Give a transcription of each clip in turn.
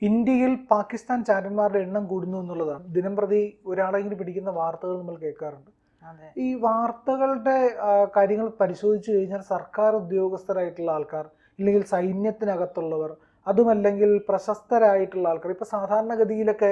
ഇന്ത്യയിൽ പാകിസ്ഥാൻ ചാരന്മാരുടെ എണ്ണം കൂടുന്നു എന്നുള്ളതാണ് ദിനംപ്രതി ഒരാളെങ്കിലും പിടിക്കുന്ന വാർത്തകൾ നമ്മൾ കേൾക്കാറുണ്ട്. ഈ വാർത്തകളുടെ കാര്യങ്ങൾ പരിശോധിച്ചു കഴിഞ്ഞാൽ സർക്കാർ ഉദ്യോഗസ്ഥരായിട്ടുള്ള ആൾക്കാർ, ഇല്ലെങ്കിൽ സൈന്യത്തിനകത്തുള്ളവർ, അതുമല്ലെങ്കിൽ പ്രശസ്തരായിട്ടുള്ള ആൾക്കാർ, ഇപ്പോൾ സാധാരണഗതിയിലൊക്കെ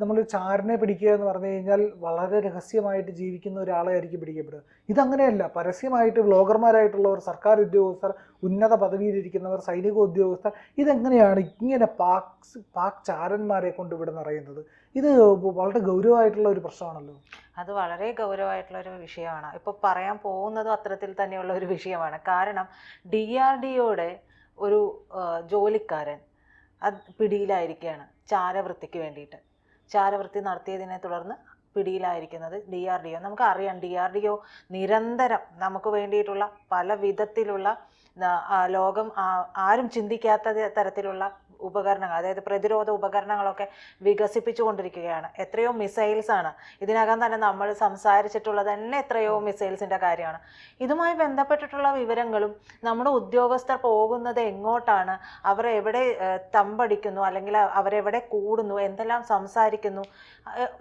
നമ്മൾ ചാരനെ പിടിക്കുക എന്ന് പറഞ്ഞു കഴിഞ്ഞാൽ വളരെ രഹസ്യമായിട്ട് ജീവിക്കുന്ന ഒരാളെ ആയിരിക്കും പിടിക്കപ്പെടുക. ഇതങ്ങനെയല്ല. പരസ്യമായിട്ട് വ്ളോഗർമാരായിട്ടുള്ളവർ, സർക്കാർ ഉദ്യോഗസ്ഥർ, ഉന്നത പദവിയിലിരിക്കുന്നവർ, സൈനിക ഉദ്യോഗസ്ഥർ, ഇതെങ്ങനെയാണ് ഇങ്ങനെ പാക് ചാരന്മാരെ കൊണ്ട് ഇവിടെ നിറയുന്നത്? ഇത് വളരെ ഗൗരവമായിട്ടുള്ള ഒരു പ്രശ്നമാണല്ലോ. അത് വളരെ ഗൗരവമായിട്ടുള്ള ഒരു വിഷയമാണ്. ഇപ്പോൾ പറയാൻ പോകുന്നതും അത്തരത്തിൽ തന്നെയുള്ള ഒരു വിഷയമാണ്. കാരണം DRDOയുടെ ഒരു ജോലിക്കാരൻ പിടിയിലായിരിക്കുകയാണ് ചാരവൃത്തിക്ക് വേണ്ടിയിട്ട്. ചാരവൃത്തി നടത്തിയതിനെ തുടർന്ന് പിടിയിലായിരിക്കുന്നത് DRDO. നമുക്കറിയാം, DRDO നിരന്തരം നമുക്ക് വേണ്ടിയിട്ടുള്ള പല വിധത്തിലുള്ള ലോകം ആരും ചിന്തിക്കാത്ത തരത്തിലുള്ള ഉപകരണങ്ങൾ, അതായത് പ്രതിരോധ ഉപകരണങ്ങളൊക്കെ വികസിപ്പിച്ചു കൊണ്ടിരിക്കുകയാണ്. എത്രയോ മിസൈൽസ് ആണ്. ഇതിനകം തന്നെ നമ്മൾ സംസാരിച്ചിട്ടുള്ളത് തന്നെ എത്രയോ മിസൈൽസിൻ്റെ കാര്യമാണ്. ഇതുമായി ബന്ധപ്പെട്ടിട്ടുള്ള വിവരങ്ങളും നമ്മുടെ ഉദ്യോഗസ്ഥർ പോകുന്നത് എങ്ങോട്ടാണ്, അവർ എവിടെ തമ്പടിക്കുന്നു, അല്ലെങ്കിൽ അവരെവിടെ കൂടുന്നു, എന്തെല്ലാം സംസാരിക്കുന്നു,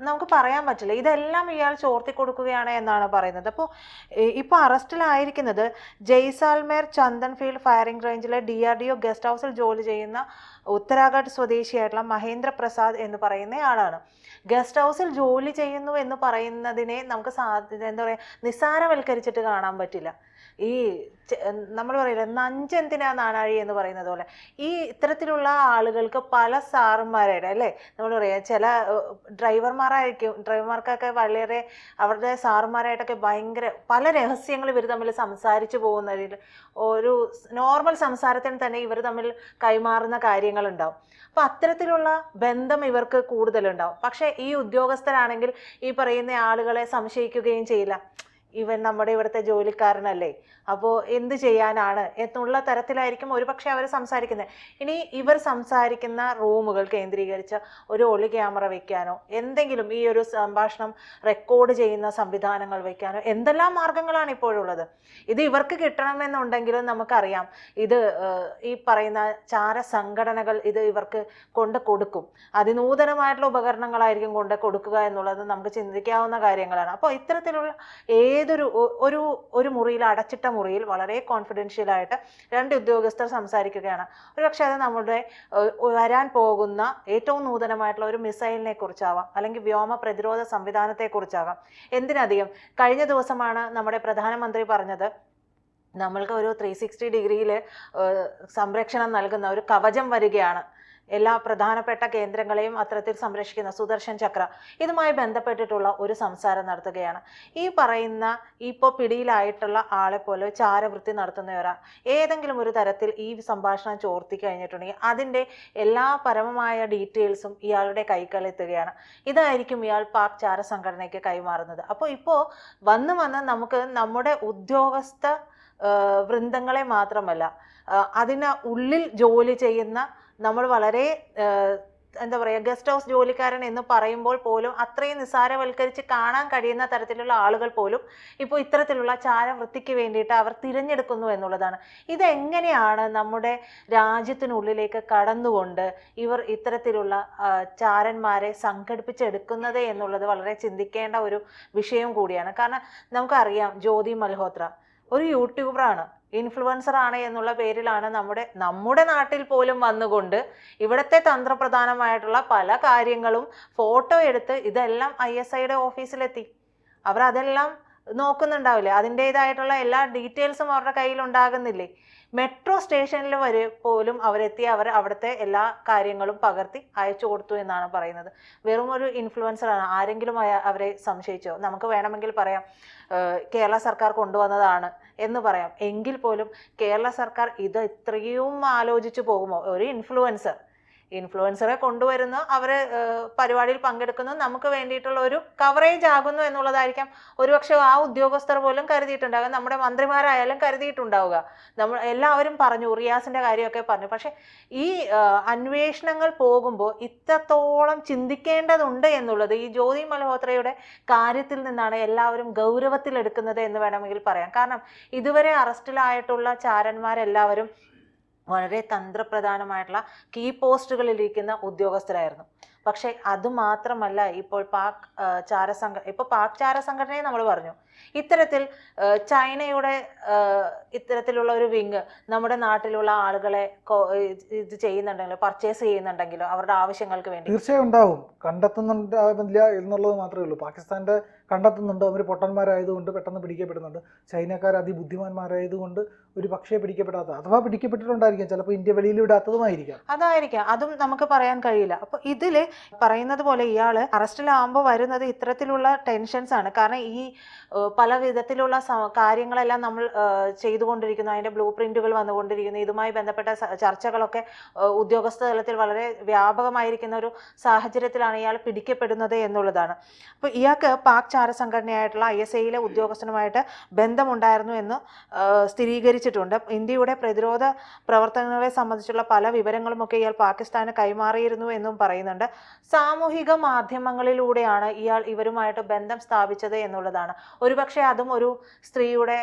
നമുക്ക് പറയാൻ പറ്റില്ല. ഇതെല്ലാം ഇയാൾ ചോർത്തി കൊടുക്കുകയാണ് എന്നാണ് പറയുന്നത്. ഇപ്പോൾ അറസ്റ്റിലായിരിക്കുന്നത് ജയ്സാൽമേർ ചന്ദൻഫീൽഡ് ഫയറിംഗ് റേഞ്ചിലെ DRDO ഗസ്റ്റ് ഹൗസിൽ ജോലി ചെയ്യുന്ന ഉത്തരാഖണ്ഡ് സ്വദേശിയായിട്ടുള്ള മഹേന്ദ്ര പ്രസാദ് എന്ന് പറയുന്ന ആളാണ്. ഗസ്റ്റ് ഹൗസിൽ ജോലി ചെയ്യുന്നു എന്ന് പറയുന്നതിനെ നമുക്ക് എന്താ പറയുക, നിസ്സാരവൽക്കരിച്ചിട്ട് കാണാൻ പറ്റില്ല. ഈ നമ്മൾ പറയില്ല, നഞ്ചെന്തിനാ നാണാഴി എന്ന് പറയുന്നത് പോലെ ഇത്തരത്തിലുള്ള ആളുകൾക്ക് പല സാറുമാരായിട്ട്, അല്ലേ, നമ്മൾ പറയാം, ചില ഡ്രൈവർമാർക്കൊക്കെ വളരെ അവരുടെ സാറുമാരായിട്ടൊക്കെ ഭയങ്കര പല രഹസ്യങ്ങൾ ഇവർ തമ്മിൽ സംസാരിച്ചു പോകുന്നതിൽ, ഒരു നോർമൽ സംസാരത്തിന് തന്നെ ഇവർ തമ്മിൽ കൈമാറുന്ന കാര്യങ്ങളുണ്ടാവും. അപ്പോൾ അത്തരത്തിലുള്ള ബന്ധം ഇവർക്ക് കൂടുതലുണ്ടാവും. പക്ഷേ ഈ ഉദ്യോഗസ്ഥരാണെങ്കിൽ ഈ പറയുന്ന ആളുകളെ സംശയിക്കുകയും ചെയ്യില്ല. ഇവൻ നമ്മുടെ ഇവിടുത്തെ ജോലിക്കാരനല്ലേ, അപ്പോൾ എന്ത് ചെയ്യാനാണ് എന്നുള്ള തരത്തിലായിരിക്കും ഒരുപക്ഷെ അവർ സംസാരിക്കുന്നത്. ഇനി ഇവർ സംസാരിക്കുന്ന റൂമുകൾ കേന്ദ്രീകരിച്ച് ഒരു ഒളി ക്യാമറ വെക്കാനോ, എന്തെങ്കിലും ഈ ഒരു സംഭാഷണം റെക്കോർഡ് ചെയ്യുന്ന സംവിധാനങ്ങൾ വെക്കാനോ എന്തെല്ലാം മാർഗങ്ങളാണ് ഇപ്പോഴുള്ളത്. ഇത് ഇവർക്ക് കിട്ടണമെന്നുണ്ടെങ്കിലും നമുക്കറിയാം, ഇത് ഈ പറയുന്ന ചാര സംഘടനകൾ ഇത് ഇവർക്ക് കൊണ്ട് കൊടുക്കും. അതിനൂതനമായിട്ടുള്ള ഉപകരണങ്ങളായിരിക്കും കൊണ്ട് കൊടുക്കുക എന്നുള്ളത് നമുക്ക് ചിന്തിക്കാവുന്ന കാര്യങ്ങളാണ്. അപ്പോൾ ഇത്തരത്തിലുള്ള ഒരു മുറിയിൽ, അടച്ചിട്ട മുറിയിൽ വളരെ കോൺഫിഡൻഷ്യലായിട്ട് രണ്ട് ഉദ്യോഗസ്ഥർ സംസാരിക്കുകയാണ്. ഒരുപക്ഷെ അത് നമ്മുടെ വരാൻ പോകുന്ന ഏറ്റവും നൂതനമായിട്ടുള്ള ഒരു മിസൈലിനെ കുറിച്ചാവാം, അല്ലെങ്കിൽ വ്യോമ പ്രതിരോധ സംവിധാനത്തെ കുറിച്ചാകാം. എന്തിനധികം കഴിഞ്ഞ ദിവസമാണ് നമ്മുടെ പ്രധാനമന്ത്രി പറഞ്ഞത്, നമ്മൾക്ക് ഒരു 360 ഡിഗ്രിയിൽ സംരക്ഷണം നൽകുന്ന ഒരു കവചം വരികയാണ്, എല്ലാ പ്രധാനപ്പെട്ട കേന്ദ്രങ്ങളെയും അത്തരത്തിൽ സംരക്ഷിക്കുന്ന സുദർശൻ ചക്ര. ഇതുമായി ബന്ധപ്പെട്ടിട്ടുള്ള ഒരു സംസാരം നടത്തുകയാണ്. ഈ പറയുന്ന ഇപ്പോൾ പിടിയിലായിട്ടുള്ള ആളെ പോലെ ചാരവൃത്തി നടത്തുന്നവരാ ഏതെങ്കിലും ഒരു തരത്തിൽ ഈ സംഭാഷണം ചോർത്തി കഴിഞ്ഞിട്ടുണ്ടെങ്കിൽ അതിൻ്റെ എല്ലാ പരമമായ ഡീറ്റെയിൽസും ഇയാളുടെ കൈകളിലെത്തുകയാണ്. ഇതായിരിക്കും ഇയാൾ പാക് ചാര സംഘടനയ്ക്ക് കൈമാറുന്നത്. അപ്പോൾ ഇപ്പോൾ വന്ന് നമുക്ക് നമ്മുടെ ഉദ്യോഗസ്ഥ വൃന്ദങ്ങളെ മാത്രമല്ല, അതിന് ഉള്ളിൽ ജോലി ചെയ്യുന്ന നമ്മൾ വളരെ എന്താ പറയുക, ഗസ്റ്റ് ഹൗസ് ജോലിക്കാരൻ എന്ന് പറയുമ്പോൾ പോലും അത്രയും നിസ്സാരവൽക്കരിച്ച് കാണാൻ കഴിയുന്ന തരത്തിലുള്ള ആളുകൾ പോലും ഇപ്പോൾ ഇത്തരത്തിലുള്ള ചാരവൃത്തിക്ക് വേണ്ടിയിട്ട് അവർ തിരഞ്ഞെടുക്കുന്നു എന്നുള്ളതാണ്. ഇതെങ്ങനെയാണ് നമ്മുടെ രാജ്യത്തിനുള്ളിലേക്ക് കടന്നുകൊണ്ട് ഇവർ ഇത്തരത്തിലുള്ള ചാരന്മാരെ സംഘടിപ്പിച്ചെടുക്കുന്നത് എന്നുള്ളത് വളരെ ചിന്തിക്കേണ്ട ഒരു വിഷയം കൂടിയാണ്. കാരണം നമുക്കറിയാം, ജ്യോതി മൽഹോത്ര ഒരു യൂട്യൂബറാണ്, ഇൻഫ്ലുവൻസർ ആണ് എന്നുള്ള പേരിലാണ് നമ്മുടെ നാട്ടിൽ പോലും വന്നുകൊണ്ട് ഇവിടുത്തെ തന്ത്രപ്രധാനമായിട്ടുള്ള പല കാര്യങ്ങളും ഫോട്ടോ എടുത്ത് ഇതെല്ലാം ISIയുടെ ഓഫീസിലെത്തി. അവർ അതെല്ലാം നോക്കുന്നുണ്ടാവില്ലേ, അതിൻ്റേതായിട്ടുള്ള എല്ലാ ഡീറ്റെയിൽസും അവരുടെ കയ്യിൽ ഉണ്ടാകുന്നില്ലേ. മെട്രോ സ്റ്റേഷനിൽ വരെ പോലും അവരെത്തി അവിടുത്തെ എല്ലാ കാര്യങ്ങളും പകർത്തി അയച്ചു കൊടുത്തു എന്നാണ് പറയുന്നത്. വെറും ഒരു ഇൻഫ്ലുവൻസറാണ്. ആരെങ്കിലും അവരെ സംശയിച്ചോ? നമുക്ക് വേണമെങ്കിൽ പറയാം കേരള സർക്കാർ കൊണ്ടുവന്നതാണ് എന്ന് പറയാം. എങ്കിൽ പോലും കേരള സർക്കാർ ഇത് ഇത്രയും ആലോചിച്ചു പോകുമോ? ഒരു ഇൻഫ്ലുവൻസറെ കൊണ്ടുവരുന്നു, അവർ പരിപാടിയിൽ പങ്കെടുക്കുന്നു, നമുക്ക് വേണ്ടിയിട്ടുള്ള ഒരു കവറേജ് ആകുന്നു എന്നുള്ളതായിരിക്കാം ഒരുപക്ഷെ ആ ഉദ്യോഗസ്ഥർ പോലും കരുതിയിട്ടുണ്ടാകുക, നമ്മുടെ മന്ത്രിമാരായാലും കരുതിയിട്ടുണ്ടാവുക. എല്ലാവരും പറഞ്ഞു, റിയാസിൻ്റെ കാര്യമൊക്കെ പറഞ്ഞു. പക്ഷെ ഈ അന്വേഷണങ്ങൾ പോകുമ്പോൾ ഇത്രത്തോളം ചിന്തിക്കേണ്ടതുണ്ട് എന്നുള്ളത് ഈ ജ്യോതി മൽഹോത്രയുടെ കാര്യത്തിൽ നിന്നാണ് എല്ലാവരും ഗൗരവത്തിലെടുക്കുന്നത് എന്ന് വേണമെങ്കിൽ പറയാം. കാരണം ഇതുവരെ അറസ്റ്റിലായിട്ടുള്ള ചാരന്മാരെല്ലാവരും വളരെ തന്ത്രപ്രധാനമായിട്ടുള്ള കീ പോസ്റ്റുകളിലിരിക്കുന്ന ഉദ്യോഗസ്ഥരായിരുന്നു. പക്ഷേ അതുമാത്രമല്ല ഇപ്പോൾ പാക് ചാര സംഘടനയെ നമ്മൾ പറഞ്ഞു. ഇത്തരത്തിൽ ചൈനയുടെ ഇത്തരത്തിലുള്ള ഒരു വിങ് നമ്മുടെ നാട്ടിലുള്ള ആളുകളെ ഇത് ചെയ്യുന്നുണ്ടെങ്കിലോ, പർച്ചേസ് ചെയ്യുന്നുണ്ടെങ്കിലോ അവരുടെ ആവശ്യങ്ങൾക്ക് വേണ്ടി തീർച്ചയായും ഉണ്ടാവും. കണ്ടെത്തുന്നുണ്ടാവില്ല എന്നുള്ളത് മാത്രമേ ഉള്ളൂ. പാകിസ്ഥാന്റെ കണ്ടെത്തുന്നുണ്ട്, അവർ പൊട്ടന്മാരായതുകൊണ്ട് പെട്ടെന്ന് പിടിക്കപ്പെടുന്നുണ്ട്. ചൈനക്കാർ അതിബുദ്ധിമാന്മാരായതുകൊണ്ട് ഒരു പക്ഷേ പിടിക്കപ്പെടാത്ത, അഥവാ പിടിക്കപ്പെട്ടിട്ടുണ്ടായിരിക്കാം, ചിലപ്പോൾ ഇന്ത്യ വെളിയിൽ വിടാത്തതുമായിരിക്കാം. അതായിരിക്കാം, അതും നമുക്ക് പറയാൻ കഴിയില്ല. അപ്പൊ ഇതില് പറയുന്നത് പോലെ ഇയാള് അറസ്റ്റിലാകുമ്പോൾ വരുന്നത് ഇത്തരത്തിലുള്ള ടെൻഷൻസ് ആണ്. കാരണം ഈ പല വിധത്തിലുള്ള കാര്യങ്ങളെല്ലാം നമ്മൾ ചെയ്തുകൊണ്ടിരിക്കുന്നു, അതിന്റെ ബ്ലൂ പ്രിന്റുകൾ വന്നുകൊണ്ടിരിക്കുന്നു, ഇതുമായി ബന്ധപ്പെട്ട ചർച്ചകളൊക്കെ ഉദ്യോഗസ്ഥ തലത്തിൽ വളരെ വ്യാപകമായിരിക്കുന്ന ഒരു സാഹചര്യത്തിലാണ് ഇയാൾ പിടിക്കപ്പെടുന്നത് എന്നുള്ളതാണ്. അപ്പോൾ ഇയാൾക്ക് പാക് ചാര സംഘടനയായിട്ടുള്ള ISIലെ ഉദ്യോഗസ്ഥനുമായിട്ട് ബന്ധമുണ്ടായിരുന്നു എന്ന് സ്ഥിരീകരിച്ചിട്ടുണ്ട്. ഇന്ത്യയുടെ പ്രതിരോധ പ്രവർത്തനങ്ങളെ സംബന്ധിച്ചുള്ള പല വിവരങ്ങളുമൊക്കെ ഇയാൾ പാകിസ്ഥാന് കൈമാറിയിരുന്നു എന്നും പറയുന്നുണ്ട്. സാമൂഹിക മാധ്യമങ്ങളിലൂടെയാണ് ഇയാൾ ഇവരുമായിട്ട് ബന്ധം സ്ഥാപിച്ചത് എന്നുള്ളതാണ്. ഒരുപക്ഷെ അതും ഒരു സ്ത്രീയുടെ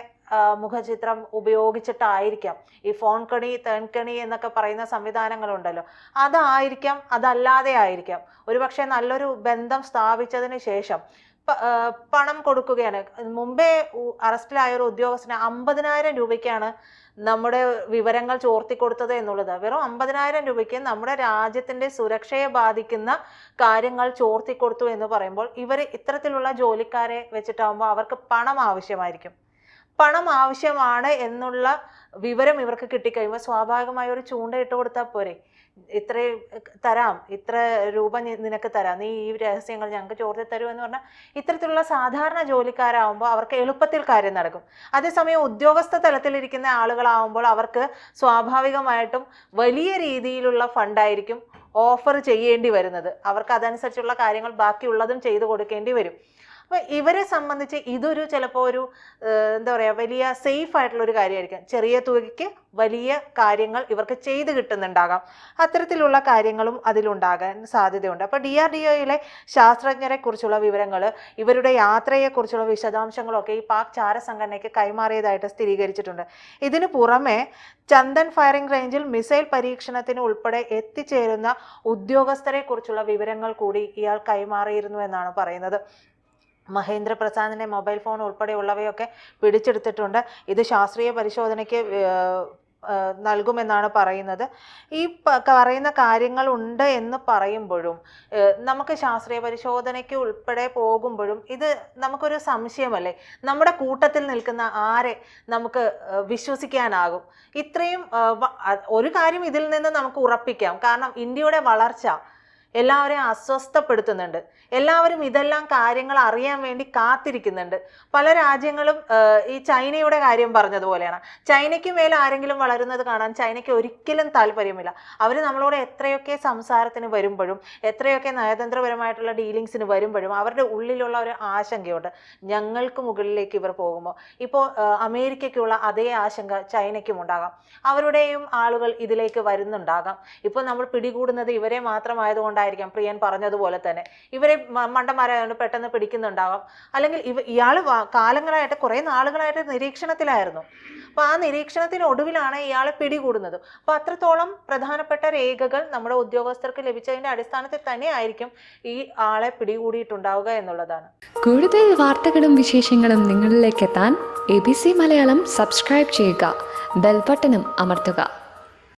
മുഖചിത്രം ഉപയോഗിച്ചിട്ടായിരിക്കാം. ഈ ഫോൺ കണി, തേൺകണി എന്നൊക്കെ പറയുന്ന സംവിധാനങ്ങളുണ്ടല്ലോ, അതായിരിക്കാം, അതല്ലാതെ ആയിരിക്കാം. ഒരുപക്ഷെ നല്ലൊരു ബന്ധം സ്ഥാപിച്ചതിന് ശേഷം പണം കൊടുക്കുകയാണ്. മുമ്പേ അറസ്റ്റിലായ ഒരു ഉദ്യോഗസ്ഥന് 50,000 രൂപയ്ക്കാണ് നമ്മുടെ വിവരങ്ങൾ ചോർത്തിക്കൊടുത്തത് എന്നുള്ളത്. വെറും 50,000 രൂപയ്ക്ക് നമ്മുടെ രാജ്യത്തിന്റെ സുരക്ഷയെ ബാധിക്കുന്ന കാര്യങ്ങൾ ചോർത്തിക്കൊടുത്തു എന്ന് പറയുമ്പോൾ ഇവർ ഇത്തരത്തിലുള്ള ജോലിക്കാരെ വെച്ചിട്ടാകുമ്പോൾ അവർക്ക് പണം ആവശ്യമായിരിക്കും. പണം ആവശ്യമാണ് എന്നുള്ള വിവരം ഇവർക്ക് കിട്ടിക്കഴിയുമ്പോൾ സ്വാഭാവികമായി ഒരു ചൂണ്ടയിട്ട് കൊടുത്താൽ പോരെ, ഇത്ര തരാം, ഇത്ര രൂപ നിനക്ക് തരാം, നീ ഈ രഹസ്യങ്ങൾ ഞങ്ങൾക്ക് ചോർത്തി തരൂ എന്ന് പറഞ്ഞാൽ ഇത്തരത്തിലുള്ള സാധാരണ ജോലിക്കാരാകുമ്പോൾ അവർക്ക് എളുപ്പത്തിൽ കാര്യം നടക്കും. അതേസമയം ഉദ്യോഗസ്ഥ തലത്തിലിരിക്കുന്ന ആളുകളാവുമ്പോൾ അവർക്ക് സ്വാഭാവികമായിട്ടും വലിയ രീതിയിലുള്ള ഫണ്ടായിരിക്കും ഓഫർ ചെയ്യേണ്ടി വരുന്നത്. അവർക്ക് അതനുസരിച്ചുള്ള കാര്യങ്ങൾ ബാക്കിയുള്ളതും ചെയ്തു കൊടുക്കേണ്ടി വരും. അപ്പോൾ ഇവരെ സംബന്ധിച്ച് ഇതൊരു ചിലപ്പോൾ ഒരു എന്താ പറയുക, വലിയ സേഫ് ആയിട്ടുള്ള ഒരു കാര്യമായിരിക്കും. ചെറിയ തുകയ്ക്ക് വലിയ കാര്യങ്ങൾ ഇവർക്ക് ചെയ്ത് കിട്ടുന്നുണ്ടാകാം. അത്തരത്തിലുള്ള കാര്യങ്ങളും അതിലുണ്ടാകാൻ സാധ്യതയുണ്ട്. അപ്പോൾ DRDOയിലെ ശാസ്ത്രജ്ഞരെ കുറിച്ചുള്ള വിവരങ്ങൾ, ഇവരുടെ യാത്രയെക്കുറിച്ചുള്ള വിശദാംശങ്ങളൊക്കെ ഈ പാക് ചാര സംഘടനയ്ക്ക് കൈമാറിയതായിട്ട് സ്ഥിരീകരിച്ചിട്ടുണ്ട്. ഇതിനു പുറമെ ചന്ദൻ ഫയറിംഗ് റേഞ്ചിൽ മിസൈൽ പരീക്ഷണത്തിന് ഉൾപ്പെടെ എത്തിച്ചേരുന്ന ഉദ്യോഗസ്ഥരെ കുറിച്ചുള്ള വിവരങ്ങൾ കൂടി ഇയാൾ കൈമാറിയിരുന്നു എന്നാണ് പറയുന്നത്. മഹേന്ദ്ര പ്രസാദിന്റെ മൊബൈൽ ഫോൺ ഉൾപ്പെടെയുള്ളവയൊക്കെ പിടിച്ചെടുത്തിട്ടുണ്ട്. ഇത് ശാസ്ത്രീയ പരിശോധനയ്ക്ക് നൽകുമെന്നാണ് പറയുന്നത്. ഈ പറയുന്ന കാര്യങ്ങൾ ഉണ്ട് എന്ന് പറയുമ്പോഴും നമുക്ക് ശാസ്ത്രീയ പരിശോധനയ്ക്ക് ഉൾപ്പെടെ പോകുമ്പോഴും ഇത് നമുക്കൊരു സംശയമല്ലേ, നമ്മുടെ കൂട്ടത്തിൽ നിൽക്കുന്ന ആരെ നമുക്ക് വിശ്വസിക്കാനാകും? ഇത്രയും ഒരു കാര്യം ഇതിൽ നിന്ന് നമുക്ക് ഉറപ്പിക്കാം, കാരണം ഇന്ത്യയുടെ വളർച്ച എല്ലാവരെയും അസ്വസ്ഥപ്പെടുത്തുന്നുണ്ട്. എല്ലാവരും ഇതെല്ലാം കാര്യങ്ങൾ അറിയാൻ വേണ്ടി കാത്തിരിക്കുന്നുണ്ട്. പല രാജ്യങ്ങളും ഈ ചൈനയുടെ കാര്യം പറഞ്ഞതുപോലെയാണ്. ചൈനയ്ക്ക് മേലെ ആരെങ്കിലും വളരുന്നത് കാണാൻ ചൈനയ്ക്ക് ഒരിക്കലും താല്പര്യമില്ല. അവർ നമ്മളോട് എത്രയൊക്കെ സംസാരത്തിന് വരുമ്പോഴും, എത്രയൊക്കെ നയതന്ത്രപരമായിട്ടുള്ള ഡീലിങ്സിന് വരുമ്പോഴും അവരുടെ ഉള്ളിലുള്ള ഒരു ആശങ്കയുണ്ട്, ഞങ്ങൾക്ക് മുകളിലേക്ക് ഇവർ പോകുമ്പോൾ. ഇപ്പോൾ അമേരിക്കയ്ക്കുള്ള അതേ ആശങ്ക ചൈനയ്ക്കും ഉണ്ടാകാം. അവരുടെയും ആളുകൾ ഇതിലേക്ക് വരുന്നുണ്ടാകാം. ഇപ്പോൾ നമ്മൾ പിടികൂടുന്നത് ഇവരെ മാത്രമായതുകൊണ്ട് പ്രിയൻ പറഞ്ഞതുപോലെ തന്നെ ഇവരെ മണ്ടന്മാരായതുകൊണ്ട് പെട്ടെന്ന് പിടിക്കുന്നുണ്ടാകാം. അല്ലെങ്കിൽ ഇയാൾ കാലങ്ങളായിട്ട്, കുറെ നാളുകളായിട്ട് നിരീക്ഷണത്തിലായിരുന്നു. അപ്പോൾ ആ നിരീക്ഷണത്തിനൊടുവിലാണ് ഇയാളെ പിടികൂടുന്നത്. അപ്പോൾ അത്രത്തോളം പ്രധാനപ്പെട്ട രേഖകൾ നമ്മുടെ ഉദ്യോഗസ്ഥർക്ക് ലഭിച്ചതിന്റെ അടിസ്ഥാനത്തിൽ തന്നെ ആയിരിക്കും ഈ ആളെ പിടികൂടിയിട്ടുണ്ടാവുക എന്നുള്ളതാണ്. കൂടുതൽ വാർത്തകളും വിശേഷങ്ങളും നിങ്ങളിലേക്ക് എത്താൻ ABC മലയാളം സബ്സ്ക്രൈബ് ചെയ്യുക, ബെൽ ബട്ടണും അമർത്തുക.